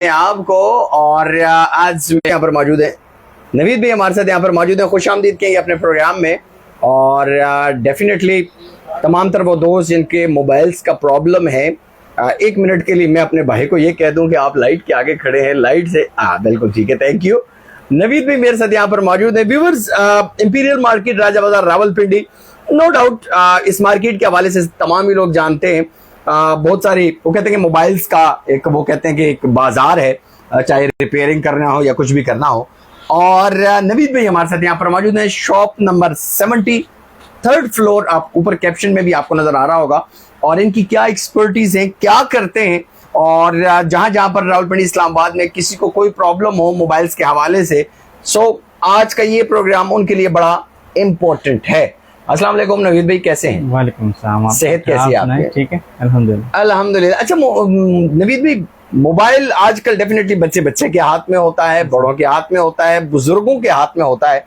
आपको। और आज यहाँ पर मौजूद है नवीद भी हमारे साथ यहाँ पर मौजूद है। खुशामदीद कहेंगे अपने प्रोग्राम में। और डेफिनेटली तमाम तर वो दोस्त जिनके मोबाइल्स का प्रॉब्लम है, एक मिनट के लिए मैं अपने भाई को ये कह दूं कि आप लाइट के आगे खड़े हैं, लाइट से बिल्कुल ठीक है, थैंक यू। नवीद भी मेरे साथ यहाँ पर मौजूद है। Viewers, imperial Market Raja Bazaar Rawalpindi, no doubt इस मार्केट के हवाले से तमाम ही लोग जानते हैं। बहुत सारी वो कहते हैं कि मोबाइल्स का एक वो कहते हैं कि एक बाजार है, चाहे रिपेयरिंग करना हो या कुछ भी करना हो। और नवीद भाई हमारे साथ यहाँ पर मौजूद है। शॉप नंबर 70, 3rd फ्लोर, आप ऊपर कैप्शन में भी आपको नजर आ रहा होगा। और इनकी क्या एक्सपर्टीज है, क्या करते हैं, और जहां जहां पर रावलपिंडी इस्लामाबाद में किसी को कोई प्रॉब्लम हो मोबाइल्स के हवाले से, सो आज का ये प्रोग्राम उनके लिए बड़ा इंपॉर्टेंट है। अस्सलाम वालेकुम नवीद भाई, कैसे हैं? वालेकुम सलाम। सेहत कैसी है आपकी? ठीक है, अल्हम्दुलिल्लाह अल्हम्दुलिल्लाह। अच्छा नवीद भाई, मोबाइल आजकल डेफिनेटली बच्चे बच्चे के हाथ में होता है, बड़ों के हाथ में होता है, बुजुर्गों के हाथ में होता है।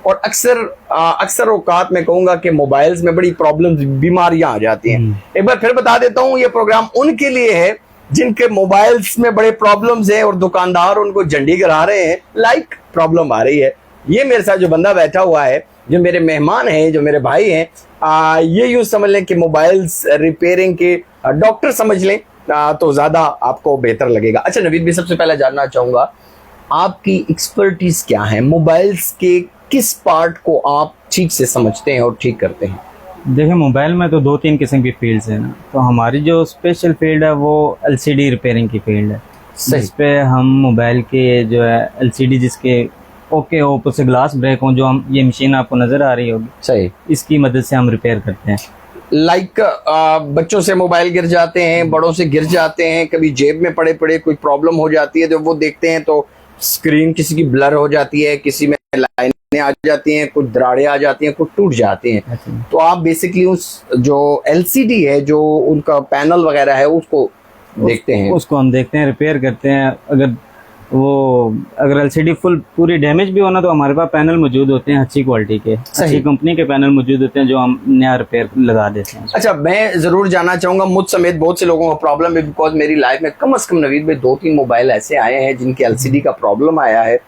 और अक्सर औकात में कहूंगा कि मोबाइल्स में बड़ी प्रॉब्लम्स, बीमारियां आ जाती हैं। एक बार फिर बता देता हूं, ये प्रोग्राम उनके लिए है जिनके मोबाइल्स में बड़े प्रॉब्लम्स हैं और दुकानदार उनको झंडी गिरा रहे हैं, लाइक प्रॉब्लम आ रही है। ये मेरे साथ जो बंदा बैठा हुआ है, जो मेरे मेहमान हैं, जो मेरे भाई हैं, ये यूं समझ लें कि मोबाइल्स रिपेयरिंग के डॉक्टर समझ लें तो ज्यादा आपको बेहतर लगेगा। अच्छा नवीद भी, सबसे पहले जानना चाहूंगा आपकी एक्सपर्टीज क्या है, मोबाइल्स के किस पार्ट को आप ठीक से समझते हैं और ठीक करते हैं? देखिए, मोबाइल में तो 2-3 किस्म की फील्ड्स हैं ना। तो हमारी जो स्पेशल फील्ड है वो LCD रिपेयरिंग की फील्ड है, जिस पे हम मोबाइल के जो है LCD जिसके ओके हो, ऊपर से ग्लास ब्रेक हो, जो हम ये मशीन आपको नजर आ रही होगी, सही, इसकी मदद से हम रिपेयर करते हैं। लाइक बच्चों से मोबाइल गिर जाते हैं, बड़ों से गिर जाते हैं, कभी जेब में पड़े पड़े कोई प्रॉब्लम हो जाती है, जब वो देखते हैं तो स्क्रीन किसी की ब्लर हो जाती है, किसी में लाइनें आ जाती हैं, कुछ दराड़े आ जाती हैं, कुछ टूट जाती हैं। तो आप बेसिकली उस जो LCD है, जो उनका पैनल वगैरह है, उसको देखते हैं, उसको हम देखते हैं, रिपेयर करते हैं। अगर LCD फुल पूरी डैमेज भी होना तो हमारे पास पैनल मौजूद होते हैं, अच्छी क्वालिटी के, अच्छी कंपनी के पैनल मौजूद होते हैं, जो हम नया रिपेयर लगा देते हैं। अच्छा, मैं जरूर जानना चाहूंगा, मुझ समेत बहुत से लोगों का प्रॉब्लम है, बिकॉज मेरी लाइफ में कम से कम नवीद में 2-3 मोबाइल ऐसे आए हैं जिनके LCD का प्रॉब्लम आया है।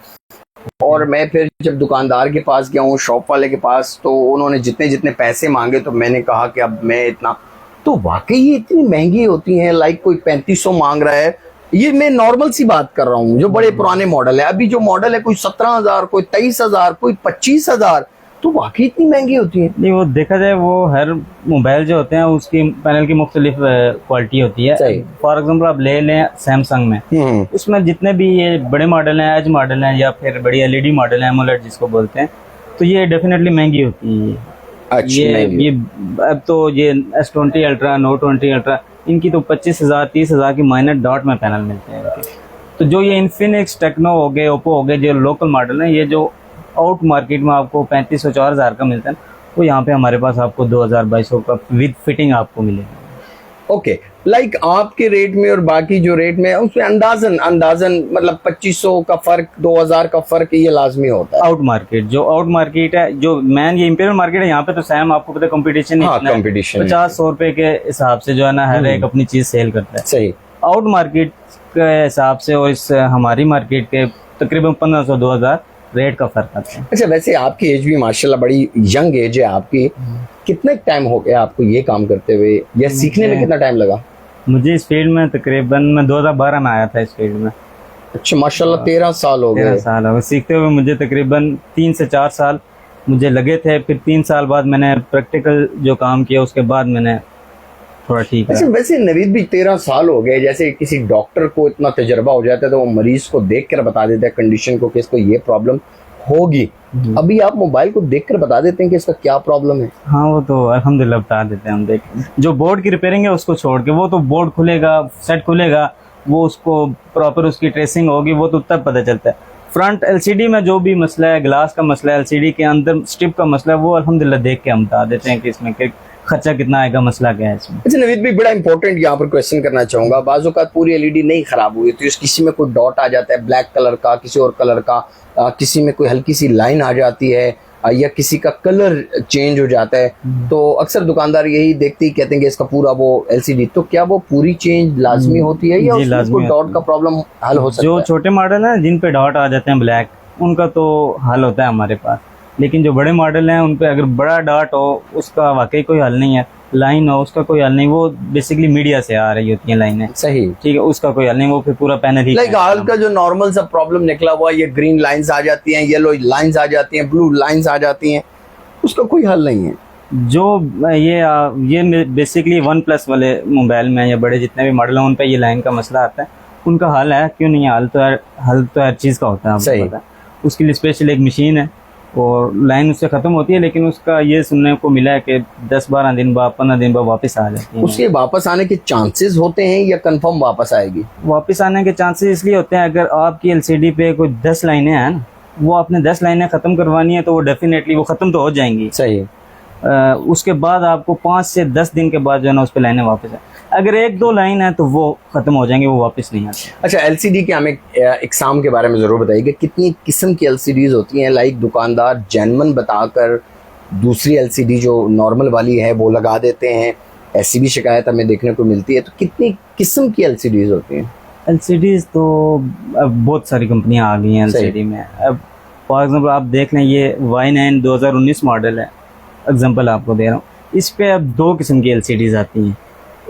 और मैं फिर जब दुकानदार के पास गया हूँ, शॉप वाले के पास, तो उन्होंने जितने पैसे मांगे, तो मैंने कहा कि अब मैं इतना, तो वाकई ये इतनी महंगी होती हैं, लाइक कोई 3500 मांग रहा है। ये मैं नॉर्मल सी बात कर रहा हूँ, जो बड़े पुराने मॉडल है। अभी जो मॉडल है कोई 17,000, कोई 23,000, कोई 25,000, तो वाकई इतनी महंगी होती है? नहीं, वो देखा जाए वो हर मोबाइल जो होते हैं उसकी पैनल की मुख्तलिफ क्वालिटी होती है। फॉर एग्जाम्पल आप ले लें सैमसंग में, उसमें जितने भी ये बड़े मॉडल हैं, एज मॉडल हैं, या फिर बड़ी LED मॉडल है, एमोलेड जिसको बोलते हैं, तो ये डेफिनेटली महंगी होती है। ये अब तो ये S20 अल्ट्रा, Note 20 अल्ट्रा, इनकी तो 25,000 30,000 की माइनर डॉट में पैनल मिलते हैं। तो जो ये इन्फिनिक्स, टेक्नो हो गए, ओप्पो हो गए, जो लोकल मॉडल है, ये जो आउट मार्केट में आपको 3500-4000 का मिलता है, वो यहाँ पे हमारे पास आपको 2000-2200 का विद फिटिंग आपको मिलेगा। ओके, लाइक आपके रेट में और बाकी जो रेट में, उसमें अंदाजन मतलब 2500 का फर्क, 2000 का फर्क, ये लाजमी होता है। आउट मार्केट है, जो मैन ये इंपीरियल मार्केट है, यहाँ पे तो सैम आपको पता है कंपटीशन, 50-100 रुपए के हिसाब से जो है ना, हर एक अपनी चीज सेल करता है। सही, आउट मार्केट के हिसाब से और इस हमारी मार्केट के तकरीबन 1500-2000 रेट का फर्क आता है। अच्छा, वैसे आपकी एज भी माशाल्लाह बड़ी यंग एज है आपकी। कितना टाइम हो गया आपको ये काम करते हुए, या सीखने में कितना टाइम लगा? मुझे इस फील्ड में तकरीबन मैं 2012 में आया था इस फील्ड में। अच्छा, माशाल्लाह 13 साल हो गए। 13 साल हो गए सीखते हुए मुझे। तकरीबन 3 से 4 साल मुझे लगे थे, फिर 3 साल बाद मैंने प्रैक्टिकल जो काम किया, उसके बाद मैंने थोड़ा ठीक है। अच्छा, वैसे नवीद भी 13 साल हो गए, जैसे किसी डॉक्टर को इतना तजर्बा हो जाता है तो वो मरीज को देख कर बता देता है कंडीशन को कि इसको ये प्रॉब्लम होगी। अभी आप मोबाइल को देखकर बता देते हैं कि इसका क्या प्रॉब्लम है? हाँ, वो तो अल्हम्दुलिल्लाह बता देते हैं हम। देख, जो बोर्ड की रिपेयरिंग है उसको छोड़ के, वो तो बोर्ड खुलेगा, सेट खुलेगा, वो उसको प्रॉपर उसकी ट्रेसिंग होगी, वो तो तब पता चलता है। फ्रंट LCD में जो भी मसला है, ग्लास का मसला है, LCD के अंदर स्ट्रिप का मसला है, वो अल्हम्दुलिल्लाह देख के हम बता देते हैं कि इसमें खर्चा कितना आएगा, मसला क्या है इसमें। अच्छा नवीद भाई, बड़ा इंपॉर्टेंट यहाँ पर क्वेश्चन करना चाहूंगा। बाजू का पूरी LED नहीं खराब हुई, तो किसी में कोई डॉट आ जाता है ब्लैक कलर का, किसी और कलर का, किसी में कोई हल्की सी लाइन आ जाती है, या किसी का कलर चेंज हो जाता है, तो अक्सर दुकानदार यही देखते ही कहते हैं कि इसका पूरा वो एलसीडी, तो क्या वो पूरी चेंज लाजमी होती है या जी, उसमें लाजमी कोई डॉट होती का प्रॉब्लम हल हो सकता जो है? छोटे मॉडल हैं जिन पे डॉट आ जाते हैं ब्लैक, उनका तो हल होता है हमारे पास। लेकिन जो बड़े मॉडल हैं उन पे अगर बड़ा डॉट हो, उसका वाकई कोई हल नहीं है। लाइन हो, उसका कोई हल नहीं, वो बेसिकली मीडिया से आ रही होती हैं लाइनें, सही। ठीक है, उसका कोई हल नहीं, वो फिर पूरा पैनल ही लाइक हाल का जो नॉर्मल सा प्रॉब्लम निकला हुआ, ये ग्रीन लाइंस आ जाती हैं, येलो लाइंस आ जाती हैं, ब्लू लाइंस आ जाती हैं, उसका कोई हल नहीं है। जो ये बेसिकली वन प्लस वाले मोबाइल में या बड़े जितने भी मॉडल हैं उन पे ये लाइन का मसला आता है। उनका हल है, क्यों नहीं है, हल तो हर चीज़ का होता है, सही। आपको पता है। उसके लिए स्पेशल एक मशीन है और लाइन उससे ख़त्म होती है, लेकिन उसका ये सुनने को मिला है कि 10-12 दिन बाद, 15 दिन बाद वापस आ जाती है। उसके वापस आने के चांसेस होते हैं या कंफर्म वापस आएगी? वापस आने के चांसेस इसलिए होते हैं, अगर आपकी एलसीडी पे कोई 10 लाइनें हैं ना, वो आपने 10 लाइनें ख़त्म करवानी है तो वो डेफिनेटली वो ख़त्म तो हो जाएंगी। सही। उसके बाद आपको 5 से 10 दिन के बाद जो है ना उस पर लाइनें वापस आए। अगर 1-2 लाइन है तो वो ख़त्म हो जाएंगे, वो वापस नहीं आती। अच्छा, एलसीडी के हमें एग्जाम के बारे में ज़रूर बताइए कि कितनी किस्म की एलसीडीज होती हैं? लाइक दुकानदार जेन्युइन बताकर दूसरी एलसीडी जो नॉर्मल वाली है वो लगा देते हैं, ऐसी भी शिकायत हमें देखने को मिलती है, तो कितनी किस्म की एलसीडीज होती हैं? एलसीडीज तो अब बहुत सारी कंपनियां आ गई हैं एलसीडी में। अब फॉर एग्जांपल आप देख लें, ये Y9 2019 मॉडल है, एग्जांपल आपको दे रहा हूँ। इस पे अब 2 किस्म की एलसीडीज आती हैं,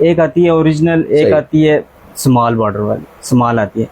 एक आती है ओरिजिनल, एक आती है स्मॉल बॉर्डर वाली। स्मॉल आती है,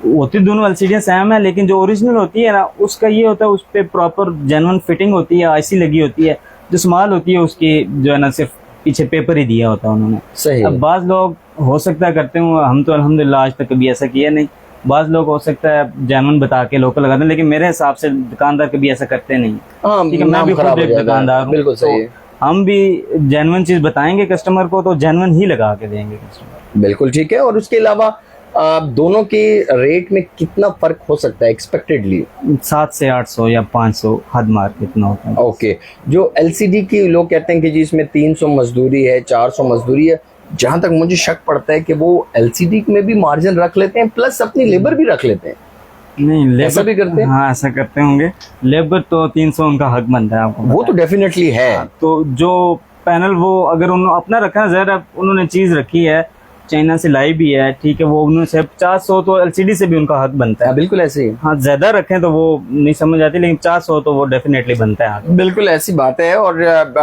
होती दोनों एलसीडियाँ सेम है, लेकिन जो ओरिजिनल होती है ना उसका ये होता है उस पर प्रॉपर जेन्युइन फिटिंग होती है, आईसी लगी होती है। जो स्मॉल होती है उसकी जो है ना सिर्फ पीछे पेपर ही दिया होता है उन्होंने। सही। अब बाज़ लोग हो सकता है करते हूँ, हम तो अल्हम्दुलिल्लाह आज तक कभी ऐसा किया नहीं। बाज़ लोग हो सकता है जेन्युइन बता के लोकल लगाते हैं, लेकिन मेरे हिसाब से दुकानदार कभी ऐसा करते नहीं। हाँ, ठीक है, मैं भी खुद एक दुकानदार हूँ, बिल्कुल सही है। हम भी जेन्युइन चीज़ बताएंगे कस्टमर को तो जेन्युइन ही लगा के देंगे कस्टमर। बिल्कुल ठीक है। और उसके अलावा दोनों के रेट में कितना फर्क हो सकता है एक्सपेक्टेडली? 700 से 800 या 500 हद मार के इतना होता है। ओके। जो एलसीडी की लोग कहते हैं कि जी इसमें 300 मजदूरी है, 400 मजदूरी है, जहां तक मुझे शक पड़ता है कि वो एलसीडी में भी मार्जिन रख लेते हैं प्लस अपनी लेबर भी रख लेते हैं। नहीं, लेबर ऐसा भी करते हैं? हाँ, ऐसा करते होंगे। लेबर तो 300 उनका हक बनता है, आपको वो तो डेफिनेटली है। तो जो पैनल वो अगर उन्होंने अपना रखा है, ज़रा उन्होंने चीज़ रखी है, चाइना से लाई भी है, ठीक है, वो उन्होंने से 400 तो एलसीडी से भी उनका हक बनता है। बिल्कुल ऐसे ही। हाँ, ज्यादा रखें तो वो नहीं समझ आती, लेकिन 400 तो वो डेफिनेटली बनता है हक। बिल्कुल ऐसी बात है। और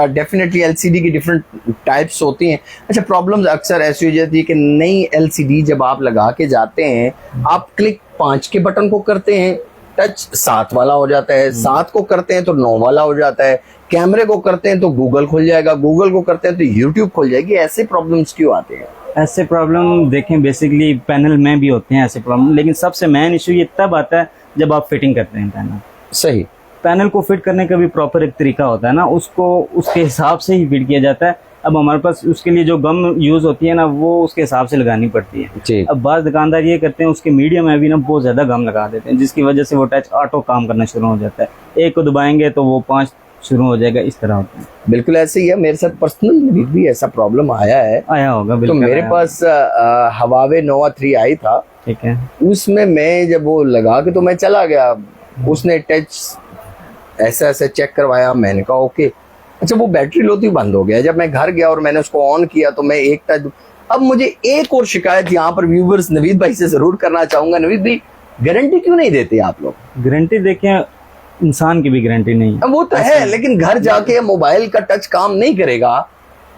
डेफिनेटली एलसीडी की डिफरेंट टाइप्स होती हैं। अच्छा, प्रॉब्लम्स अक्सर ऐसी हो जाती है कि नई एलसीडी जब आप लगा के जाते हैं, आप क्लिक 5 के बटन को करते हैं, टच 7 वाला हो जाता है, 7 को करते हैं तो 9 वाला हो जाता है, कैमरे को करते हैं तो गूगल खुल जाएगा, गूगल को करते हैं तो यूट्यूब खुल जाएगी। ऐसे प्रॉब्लम्स क्यों आते हैं? ऐसे प्रॉब्लम देखें बेसिकली पैनल में भी होते हैं ऐसे प्रॉब्लम, लेकिन सबसे मेन इशू ये तब आता है जब आप फिटिंग करते हैं पैनल। सही। पैनल को फिट करने का भी प्रॉपर एक तरीका होता है ना, उसको उसके हिसाब से ही फिट किया जाता है। अब हमारे पास उसके लिए जो गम यूज होती है ना, वो उसके हिसाब से लगानी पड़ती है जी। अब बाज़ दुकानदार ये करते हैं, उसके मीडिया में भी ना बहुत ज्यादा गम लगा देते हैं, जिसकी वजह से वो टच ऑटो काम करना शुरू हो जाता है। एक को दबाएंगे तो वो 5 शुरू हो जाएगा, इस तरह होता है। बिल्कुल ऐसे ही है। मेरे साथ पर्सनली भी ऐसा प्रॉब्लम आया है। आया होगा, तो बिल्कुल मेरे आया पास हवावे नोवा 3 आई था, ठीक है। उसमें मैं जब वो लगा के तो मैं चला गया, उसने टच ऐसा ऐसा चेक करवाया, मैंने कहा ओके। अच्छा, वो बैटरी लो ही बंद हो गया। जब मैं घर गया और मैंने उसको ऑन किया तो मैं एक टच। अब मुझे एक और शिकायत यहाँ पर व्यूवर्स नवीद भाई से जरूर करना चाहूंगा। नवीद भाई, गारंटी क्यों नहीं देते आप लोग? गारंटी देखें, इंसान की भी गारंटी नहीं है। अब वो तो है, लेकिन घर जाके मोबाइल का टच काम नहीं करेगा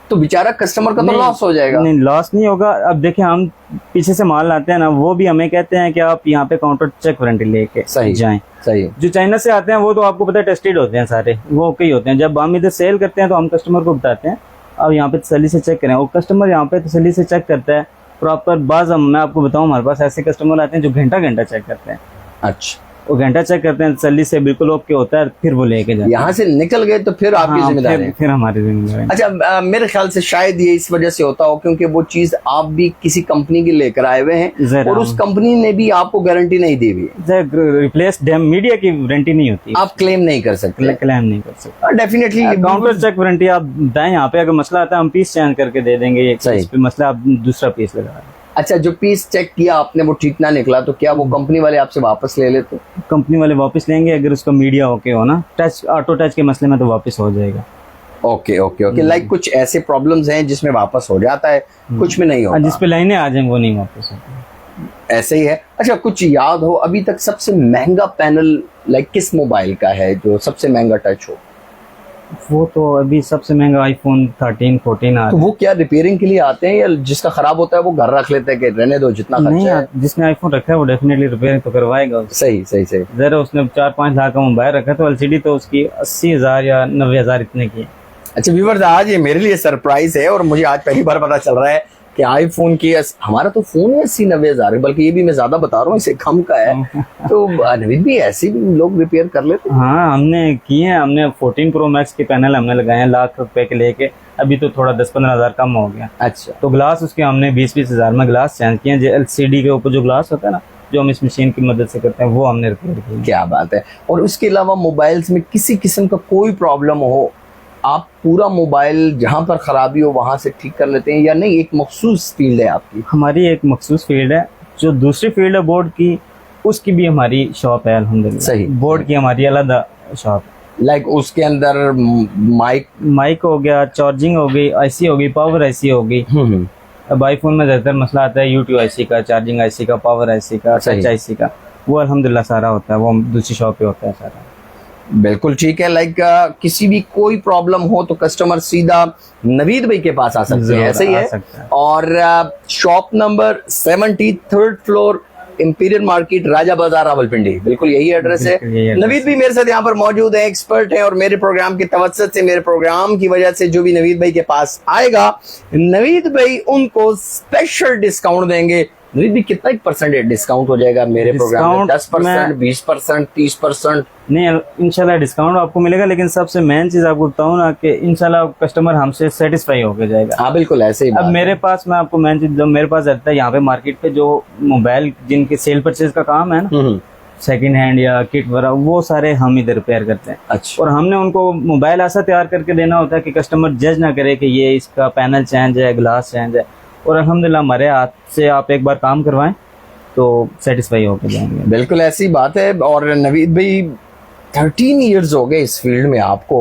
तो बेचारा कस्टमर का तो लॉस हो जाएगा। नहीं, लॉस नहीं होगा। अब देखिए, हम पीछे से माल लाते हैं ना, वो भी हमें कहते हैं कि आप यहाँ पे काउंटर चेक वारंटी लेके सही जाएं। सही। जो चाइना से आते हैं वो तो आपको पता है टेस्टेड होते हैं सारे, वो ओके ही होते हैं। जब हम इधर सेल करते हैं तो हम कस्टमर को बताते हैं अब यहाँ पे तसल्ली से चेक करें, और कस्टमर यहाँ पे तसल्ली से चेक करता है प्रॉपर। बाज़ मैं आपको बताऊँ, हमारे पास ऐसे कस्टमर आते हैं जो घंटा घंटा चेक करते हैं। अच्छा, वो घंटा चेक करते हैं, तसल्ली से बिल्कुल ओके होता है, फिर वो लेके जाते हैं। यहाँ से निकल गए तो फिर आपकी जिम्मेदारी है। फिर हमारी जिम्मेदारी। अच्छा, मेरे ख्याल से शायद ये इस वजह से होता हो क्योंकि वो चीज आप भी किसी कंपनी की लेकर आए हुए हैं और उस कंपनी ने भी आपको गारंटी नहीं दी हुई है। रिप्लेस मीडिया की वारंटी नहीं होती, आप क्लेम नहीं कर सकते। क्लेम नहीं कर सकते। डेफिनेटली काउंटर चेक वारंटी आप दाएं, यहाँ पे अगर मसला आता है हम पीस चेंज करके दे देंगे, इस पे मसला आप दूसरा पीस लगा। अच्छा, जो पीस चेक किया आपने वो ठीक ना निकला तो क्या वो कंपनी वाले आपसे वापस ले लेते? कंपनी वाले वापस लेंगे अगर उसका मीडिया ओके हो ना, टच ऑटो टच के मसले में तो वापस हो जाएगा। ओके ओके ओके, लाइक कुछ ऐसे प्रॉब्लम्स हैं जिसमें वापस हो जाता है, कुछ में नहीं होता। जिस पे लाइनें आ जाए वो नहीं वापस होती। ऐसे ही है। अच्छा, कुछ याद हो अभी तक सबसे महंगा पैनल लाइक किस मोबाइल का है जो सबसे महंगा टच हो? वो तो अभी सबसे महंगा आईफोन 13 14 आ तो वो क्या रिपेयरिंग के लिए आते हैं या जिसका खराब होता है वो घर रख लेते हैं कि रहने दो जितना नहीं, खर्चा है? जिसने आईफोन रखा है वो डेफिनेटली रिपेयरिंग तो करवाएगा। सही सही सही। जरा उसने 4-5 लाख का मोबाइल रखा तो एलसीडी तो उसकी 80,000 या 90,000 इतने की है। अच्छा व्यूअर्स, आज ये मेरे लिए सरप्राइज है और मुझे आज पहली बार पता चल रहा है कि आईफोन की हमारा तो फोन है 80-90 हजार, बल्कि ये भी मैं ज्यादा बता रहा हूँ, इससे कम का है। तो नवीद भी ऐसे भी लोग रिपेयर कर लेते हैं? हाँ हमने किए हैं, हमने 14 प्रो मैक्स के पैनल हमने लगाए हैं लाख रुपए के लेके, अभी तो थोड़ा 10-15 हजार कम हो गया। अच्छा, तो ग्लास उसके हमने 20-20 हजार में ग्लास चेंज किए हैं। जो एलसीडी के ऊपर जो ग्लास होता है ना, जो हम इस मशीन की मदद से करते हैं, वो हमने रिपेयर किया। क्या बात है। और उसके अलावा मोबाइल्स में किसी किस्म का कोई प्रॉब्लम हो, आप पूरा मोबाइल जहां पर खराबी हो वहां से ठीक कर लेते हैं या नहीं? एक मखसूस फील्ड है आपकी? हमारी एक मखसूस फील्ड है, जो दूसरी फील्ड है बोर्ड की, उसकी भी हमारी शॉप है अल्हम्दुलिल्लाह। सही। बोर्ड की हमारी अलग शॉप है। लाइक उसके अंदर माइक हो गया, चार्जिंग हो गई, आईसी हो गई, पावर आईसी हो गई। अब आईफोन में ज्यादातर मसला आता है यूट्यूब आईसी का, चार्जिंग आईसी का, पावर आईसी का, टच आईसी का, वो अल्हम्दुलिल्लाह सारा होता है, वो दूसरी शॉप पे होता है सारा। बिल्कुल ठीक है। लाइक किसी भी कोई प्रॉब्लम हो तो कस्टमर सीधा नवीद भाई के पास आ सकते हैं, ऐसे ही है। और shop number 70, 3rd floor, Imperial Market, Raja Bazaar, Rawalpindi, बिल्कुल यही एड्रेस है। नवीद भी मेरे साथ यहाँ पर मौजूद है, एक्सपर्ट है, और मेरे प्रोग्राम की तवज्जुह से, मेरे प्रोग्राम की वजह से जो भी नवीद भाई के पास आएगा, नवीद भाई उनको स्पेशल डिस्काउंट देंगे। नवीद भी कितना परसेंटेज डिस्काउंट हो जाएगा मेरे प्रोग्राम में? 10%, 20%, 30%? नहीं, इंशाल्लाह डिस्काउंट आपको मिलेगा, लेकिन सबसे मेन चीज आपको बताऊं ना कि इंशाल्लाह कस्टमर हमसे सेटिस्फाई होके जाएगा। हाँ बिल्कुल ऐसे ही। अब मेरे पास, मैं आपको मेन चीज, जब मेरे पास रहता है यहाँ पे मार्केट पे जो मोबाइल जिनके सेल परचेज का काम है ना, सेकंड हैंड या किट वगैरह, वो सारे हम इधर रिपेयर करते हैं। अच्छा। और हमने उनको मोबाइल ऐसा तैयार करके देना होता है कि कस्टमर जज ना करे कि ये इसका पैनल चेंज है, ग्लास चेंज है। और अल्हम्दुलिल्लाह हमारे हाथ से आप एक बार काम करवाएं तो सेटिस्फाई होकर जाएंगे। बिल्कुल ऐसी बात है। और नवीद भाई 13 इयर्स हो गए इस फील्ड में आपको।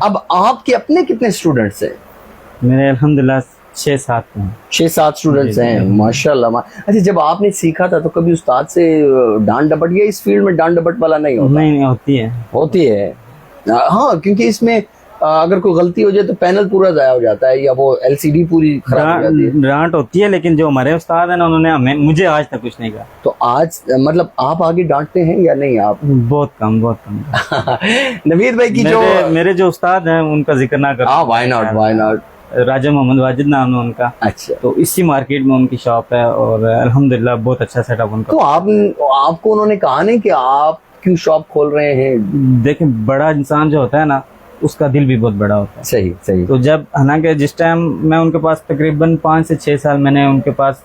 अब आपके अपने कितने स्टूडेंट्स हैं? मेरे अल्हम्दुलिल्लाह 6-7 हैं। 6-7 स्टूडेंट्स हैं, माशाल्लाह। अच्छा, जब आपने सीखा था तो कभी उस्ताद से डांट डपट, या इस फील्ड में डांट डपट वाला नहीं होता? नहीं होती है। होती है हाँ, क्योंकि इसमें अगर कोई गलती हो जाए तो पैनल पूरा जाया हो जाता है या वो एलसीडी पूरी खराब हो जाती है। डांट होती है, लेकिन जो हमारे उस्ताद हैं ना, उन्होंने मुझे आज तक कुछ नहीं कहा। तो आज मतलब आप आगे डांटते हैं या नहीं? आप बहुत कम, बहुत कम। नवीद भाई की मेरे जो उस्ताद हैं उनका जिक्र ना करो। Why not. राजा मोहम्मद वाजिद नाम है उनका। अच्छा। तो इसी मार्केट में उनकी शॉप है और अल्हम्दुलिल्लाह बहुत अच्छा सेटअप उनका। तो आपको उन्होंने कहा नहीं कि आप क्यों शॉप खोल रहे हैं? देखिए, बड़ा इंसान जो होता है ना, उसका दिल भी बहुत बड़ा होता है। सही सही। तो जब, हालांकि जिस टाइम मैं उनके पास तकरीबन 5 से 6 साल, मैंने उनके पास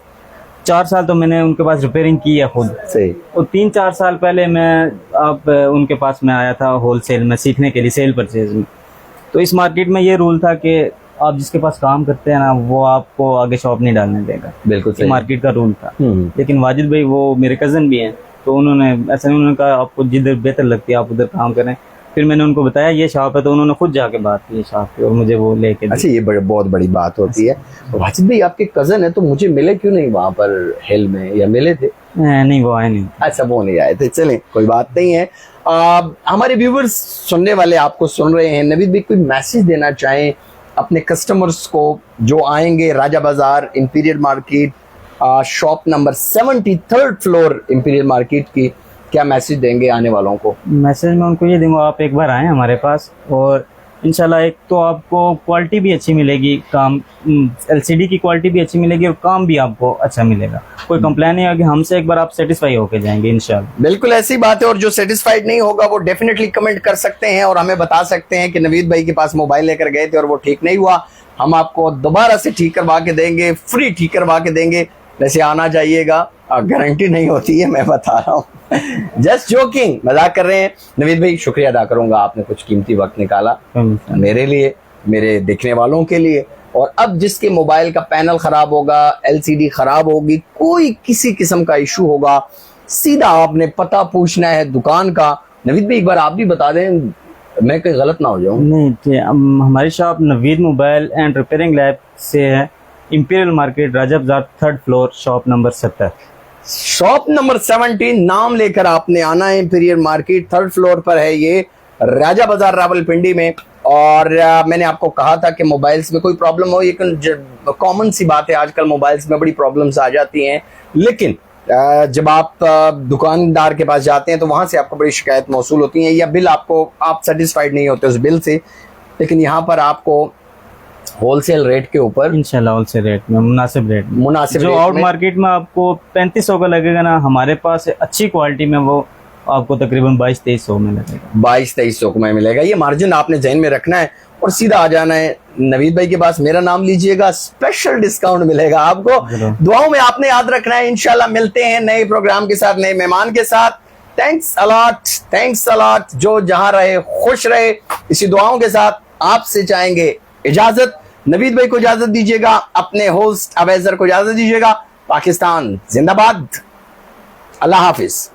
4 साल तो मैंने उनके पास रिपेयरिंग की है खुद। सही। और 3-4 साल पहले मैं उनके पास में आया था होलसेल में सीखने के लिए, सेल परचेज में। तो इस मार्केट में ये रूल था कि आप जिसके पास काम करते हैं ना, वो आपको आगे शॉप नहीं डालने देगा। बिल्कुल सही। मार्केट का रूल था। लेकिन वाजिद भाई वो मेरे कजन भी हैं, तो उन्होंने ऐसा नहीं, उन्होंने कहा आपको जिधर बेहतर लगती है आप उधर काम करें। फिर मैंने उनको बताया ये शॉप है, तो उन्होंने खुद जाके बात की शॉप की और मुझे वो लेके दी। अच्छा, ये बहुत बड़ी बात होती है। वाजिद भाई आपके कजन है, तो मुझे मिले क्यों नहीं वहाँ पर हिल में, या मिले थे? नहीं, वो आए नहीं। अच्छा, वो नहीं आए थे। चलें, कोई बात नहीं है। हमारे व्यूवर्स सुनने वाले आपको सुन रहे हैं, नवीद भाई कोई मैसेज देना चाहें अपने कस्टमर्स को जो आएंगे राजा बाजार, imperial market, shop number 70, 3rd floor, Imperial market की, क्या मैसेज देंगे आने वालों को? मैसेज में उनको ये दूंगा, आप एक बार आए हमारे पास और इंशाल्लाह एक तो आपको क्वालिटी भी अच्छी मिलेगी, काम एलसीडी की क्वालिटी भी अच्छी मिलेगी और काम भी आपको अच्छा मिलेगा। कोई कंप्लेन नहीं होगी, हमसे एक बार आप सेटिस्फाई होके जाएंगे इंशाल्लाह। बिल्कुल ऐसी बात है। और जो सेटिस्फाइड नहीं होगा वो डेफिनेटली कमेंट कर सकते हैं और हमें बता सकते हैं कि नवीद भाई के पास मोबाइल लेकर गए थे और वो ठीक नहीं हुआ, हम आपको दोबारा से ठीक करवा के देंगे, फ्री ठीक करवा के देंगे। वैसे आना चाहिएगा, गारंटी नहीं होती है, मैं बता रहा हूँ। जस्ट जोकिंग, मजाक कर रहे हैं। नवीद भाई शुक्रिया अदा करूंगा, आपने कुछ कीमती वक्त निकाला मेरे लिए, मेरे देखने वालों के लिए। और अब जिसके मोबाइल का पैनल खराब होगा, एलसीडी खराब होगी, कोई किसी किस्म का इशू होगा, सीधा आपने पता पूछना है दुकान का। नवीद भाई एक बार आप भी बता दें, मैं कहीं गलत ना हो जाऊं। नहीं हमारी shop Naveed mobile and repairing lab से है, इंपीरियल मार्केट, राजा बाजार, 3rd floor, shop number 70। Shop number 17 नाम लेकर आपने आना है। इंपीरियल मार्केट 3rd फ्लोर पर है ये, राजा बाजार रावलपिंडी में। और मैंने आपको कहा था कि मोबाइल्स में कोई प्रॉब्लम हो, ये कॉमन सी बात है, आजकल मोबाइल्स में बड़ी प्रॉब्लम्स आ जाती हैं, लेकिन जब आप दुकानदार के पास जाते हैं तो वहां से आपको बड़ी शिकायत मौसूल होती है, या बिल आप सेटिस्फाइड नहीं होते उस बिल से। लेकिन यहाँ पर आपको होलसेल रेट के ऊपर, इंशाल्लाह होलसेल रेट में, मुनासिब रेट में, मुनासिब जो रेट आउट में, मार्केट में आपको 3500 का लगेगा ना, हमारे पास अच्छी क्वालिटी में वो आपको तकरीबन 2200-2300 में लगेगा। 2200-2300 में मिलेगा। ये मार्जिन आपने जहन में रखना है और सीधा आ जाना है नवीद भाई के पास, मेरा नाम लीजिएगा, स्पेशल डिस्काउंट मिलेगा आपको। दुआओं में आपने याद रखना है। इंशाल्लाह मिलते हैं नए प्रोग्राम के साथ, नए मेहमान के साथ। Thanks a lot. जो जहां रहे खुश रहे, इसी दुआओं के साथ आपसे चाहेंगे इजाजत। नवीद भाई को इजाजत दीजिएगा, अपने होस्ट अवैजर को इजाजत दीजिएगा। पाकिस्तान जिंदाबाद, अल्लाह हाफिज।